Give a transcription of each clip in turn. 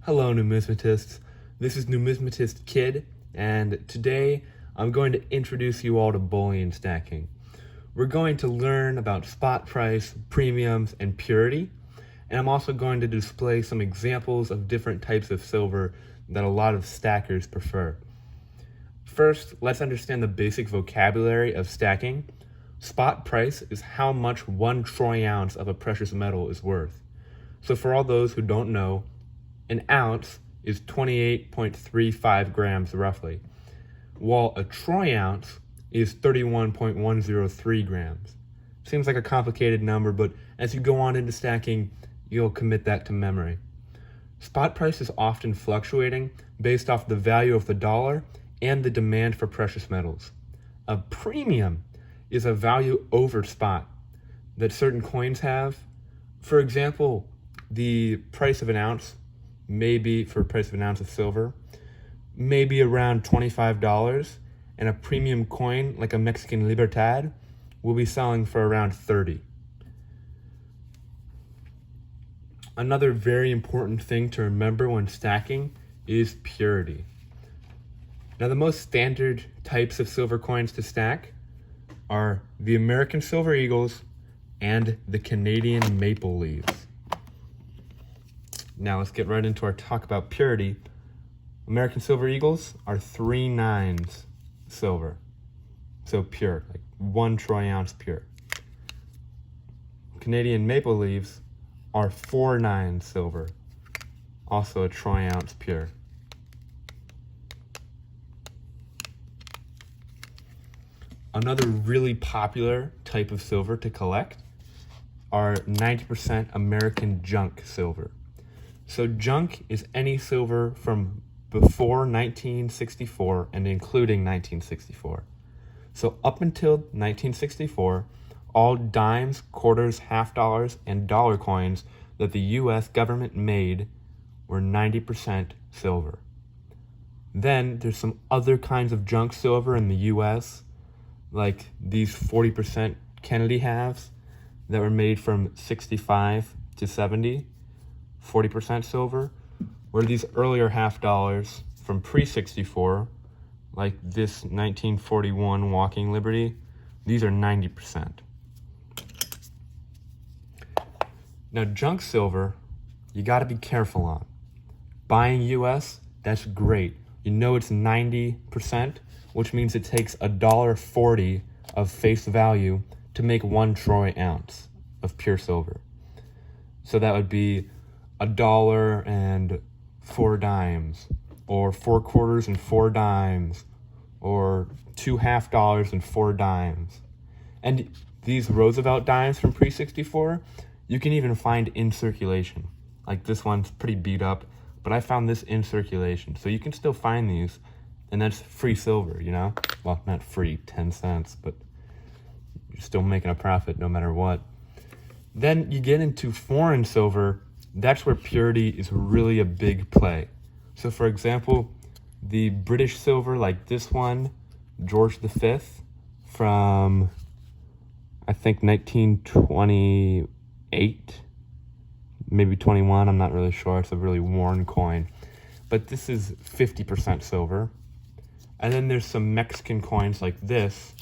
Hello, numismatists. This is Numismatist Kid, and today I'm going to introduce you all to bullion stacking. We're going to learn about spot price, premiums, and purity, and I'm also going to display some examples of different types of silver that a lot of stackers prefer. First, let's understand the basic vocabulary of stacking. Spot price is how much 1 troy ounce of a precious metal is worth. So for all those who don't know, an ounce is 28.35 grams roughly, while a troy ounce is 31.103 grams. Seems like a complicated number, but as you go on into stacking, you'll commit that to memory. Spot price is often fluctuating based off the value of the dollar and the demand for precious metals. A premium is a value over spot that certain coins have. For example, the price of an ounce maybe for the price of an ounce of silver, maybe around $25, and a premium coin like a Mexican Libertad will be selling for around $30. Another very important thing to remember when stacking is purity. Now, the most standard types of silver coins to stack are the American Silver Eagles and the Canadian Maple Leaves. Now let's get right into our talk about purity. American Silver Eagles are 3 nines silver. So pure, like 1 troy ounce pure. Canadian Maple Leaves are 4 nines silver. Also a troy ounce pure. Another really popular type of silver to collect are 90% American junk silver. So junk is any silver from before 1964 and including 1964. So up until 1964, all dimes, quarters, half dollars, and dollar coins that the US government made were 90% silver. Then there's some other kinds of junk silver in the US, like these 40% Kennedy halves that were made from 65 to 70. 40% silver, where these earlier half dollars from pre-64, like this 1941 Walking Liberty, these are 90%. Now, junk silver, you got to be careful on. Buying US, that's great. You know it's 90%, which means it takes $1.40 of face value to make 1 troy ounce of pure silver. So that would be $1.04, or 4 quarters and 4 dimes, or 2 half dollars and 4 dimes. And these Roosevelt dimes from pre-64, you can even find in circulation. Like this one's pretty beat up, but I found this in circulation. So you can still find these, and that's free silver, you know? Well, not free, 10 cents, but you're still making a profit no matter what. Then you get into foreign silver. That's where purity is really a big play. So for example, the British silver, like this one, George V, from I think 1928, maybe 21, I'm not really sure. It's a really worn coin. But this is 50% silver. And then there's some Mexican coins like this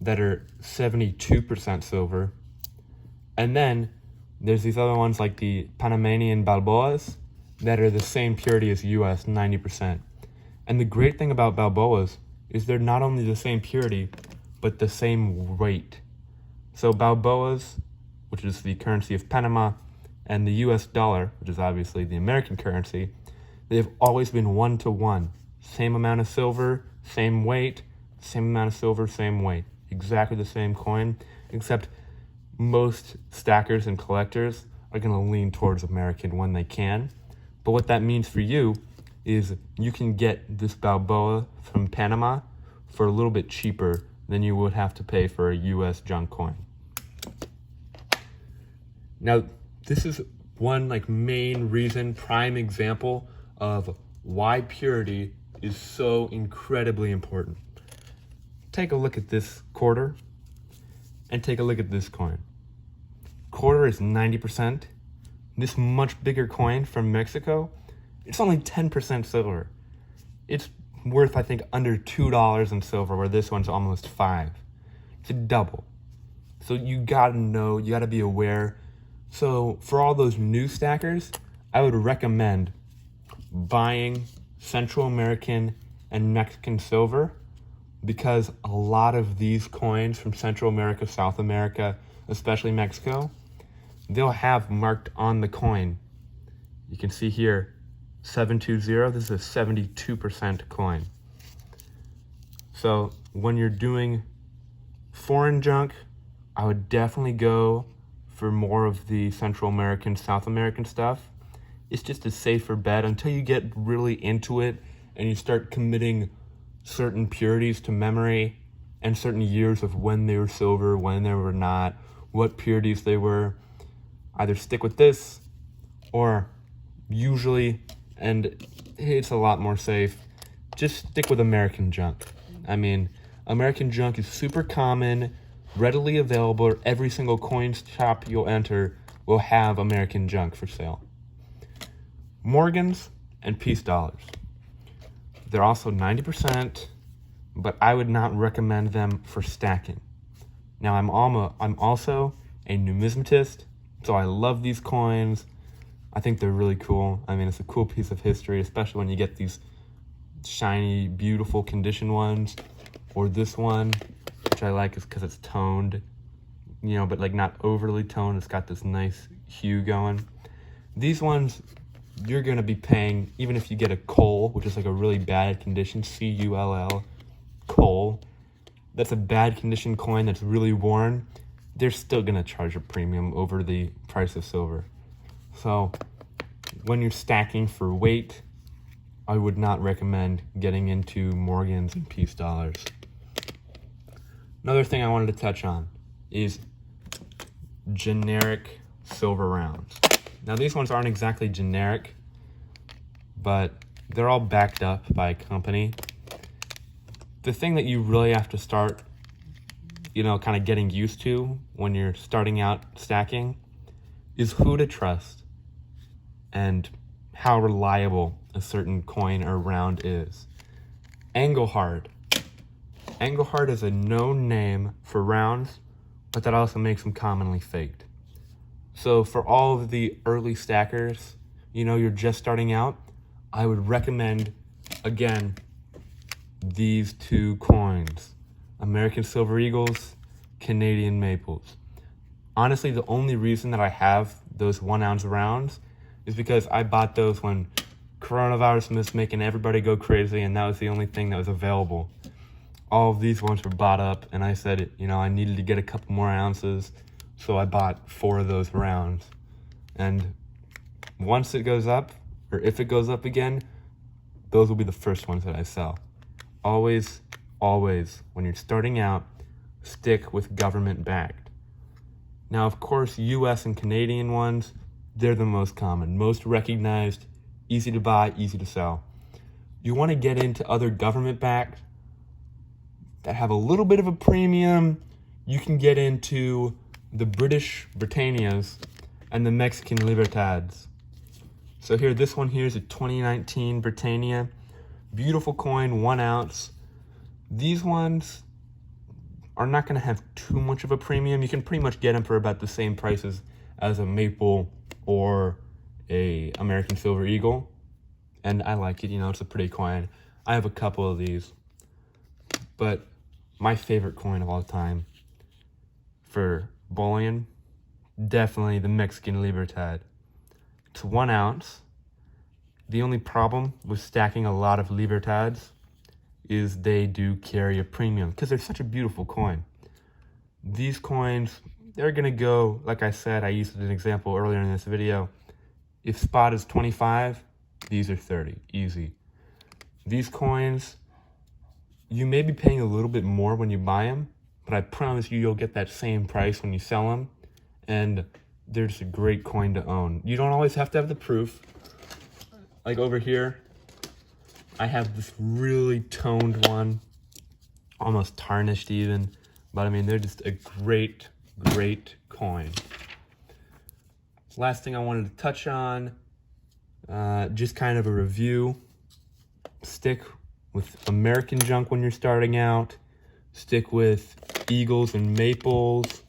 that are 72% silver. And then there's these other ones like the Panamanian Balboas that are the same purity as US, 90%. And the great thing about Balboas is they're not only the same purity, but the same weight. So Balboas, which is the currency of Panama, and the US dollar, which is obviously the American currency, they've always been 1-to-1. Same amount of silver, same weight, same amount of silver, same weight. Exactly the same coin, except most stackers and collectors are going to lean towards American when they can. But what that means for you is you can get this Balboa from Panama for a little bit cheaper than you would have to pay for a US junk coin. Now, this is one main reason, prime example of why purity is so incredibly important. Take a look at this quarter and take a look at this coin. Quarter is 90%. this much bigger coin from Mexico, it's only 10% silver. It's worth, I think, under $2 in silver, where this one's almost 5. It's a double. So you gotta know, you gotta be aware. So for all those new stackers, I would recommend buying Central American and Mexican silver, because a lot of these coins from Central America, South America, especially Mexico, they'll have marked on the coin. You can see here, 720, this is a 72% coin. So when you're doing foreign junk, I would definitely go for more of the Central American, South American stuff. It's just a safer bet until you get really into it and you start committing certain purities to memory and certain years of when they were silver, when they were not, what purities they were. Either stick with this, or usually, and it's a lot more safe, just stick with American junk. I mean, American junk is super common, readily available. Every single coin shop you'll enter will have American junk for sale. Morgans and peace dollars. They're also 90%, but I would not recommend them for stacking. Now, I'm also a numismatist, so I love these coins. I think they're really cool. I mean, it's a cool piece of history, especially when you get these shiny, beautiful condition ones, or this one, which I like is because it's toned, you know, but like not overly toned. It's got this nice hue going. These ones, you're going to be paying, even if you get a Cull, which is like a really bad condition, C-U-L-L, Cull, that's a bad condition coin that's really worn, they're still going to charge a premium over the price of silver. So when you're stacking for weight, I would not recommend getting into Morgans and peace dollars. Another thing I wanted to touch on is generic silver rounds. Now, these ones aren't exactly generic, but they're all backed up by a company. The thing that you really have to start, you know, kind of getting used to when you're starting out stacking is who to trust and how reliable a certain coin or round is. Engelhard. Engelhard is a known name for rounds, but that also makes them commonly faked. So for all of the early stackers, you know, you're just starting out, I would recommend, again, these two coins. American Silver Eagles, Canadian Maples. Honestly, the only reason that I have those 1 ounce rounds is because I bought those when coronavirus was making everybody go crazy, and that was the only thing that was available. All of these ones were bought up, and I said, you know, I needed to get a couple more ounces, so I bought 4 of those rounds. And once it goes up, or if it goes up again, those will be the first ones that I sell. Always, always, when you're starting out, stick with government backed. Now, of course, US and Canadian ones, they're the most common, most recognized, easy to buy, easy to sell. You want to get into other government backed that have a little bit of a premium. You can get into the British Britannias and the Mexican Libertads. So here, this one here is a 2019 Britannia. Beautiful coin, 1 ounce. These ones are not going to have too much of a premium. You can pretty much get them for about the same prices as a Maple or a American Silver Eagle. And I like it, you know, it's a pretty coin. I have a couple of these. But my favorite coin of all time for bullion, definitely the Mexican Libertad. It's 1 ounce. The only problem with stacking a lot of Libertads is they do carry a premium because they're such a beautiful coin. These coins, they're going to go, like I said, I used an example earlier in this video. If spot is 25, these are 30, easy. These coins, you may be paying a little bit more when you buy them, but I promise you, you'll get that same price when you sell them. And they're just a great coin to own. You don't always have to have the proof. Like over here, I have this really toned one, almost tarnished even. But I mean, they're just a great, great coin. Last thing I wanted to touch on, just kind of a review. Stick with American junk when you're starting out. Stick with Eagles and Maples.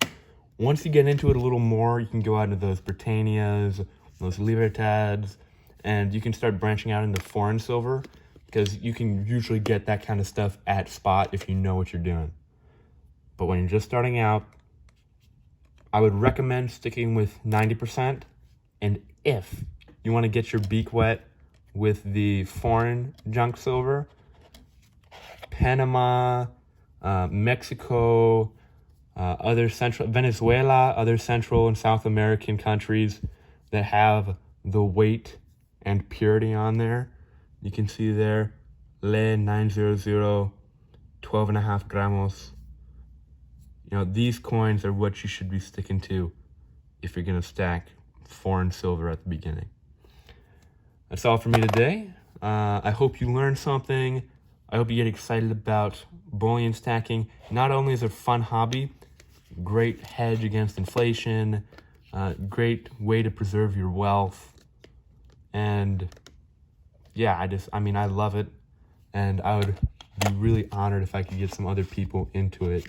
Once you get into it a little more, you can go out into those Britannias, those Libertads, and you can start branching out into foreign silver, because you can usually get that kind of stuff at spot if you know what you're doing. But when you're just starting out, I would recommend sticking with 90%. And if you want to get your beak wet with the foreign junk silver, Panama, Mexico, Venezuela, other Central and South American countries that have the weight and purity on there. You can see there, Le 900, 12.5 gramos. You know, these coins are what you should be sticking to if you're gonna stack foreign silver at the beginning. That's all for me today. I hope you learned something. I hope you get excited about bullion stacking. Not only is it a fun hobby, great hedge against inflation, great way to preserve your wealth, and yeah, I love it, and I would be really honored if I could get some other people into it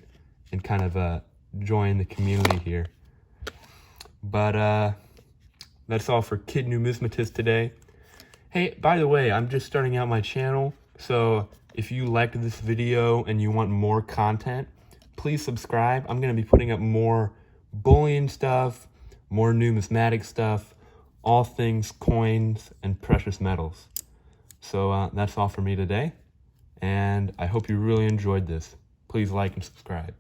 and kind of join the community here. But that's all for Kid Numismatist today. Hey, by the way, I'm just starting out my channel, so if you liked this video and you want more content, please subscribe. I'm going to be putting up more bullion stuff, more numismatic stuff, all things coins and precious metals. So that's all for me today, and I hope you really enjoyed this. Please like and subscribe.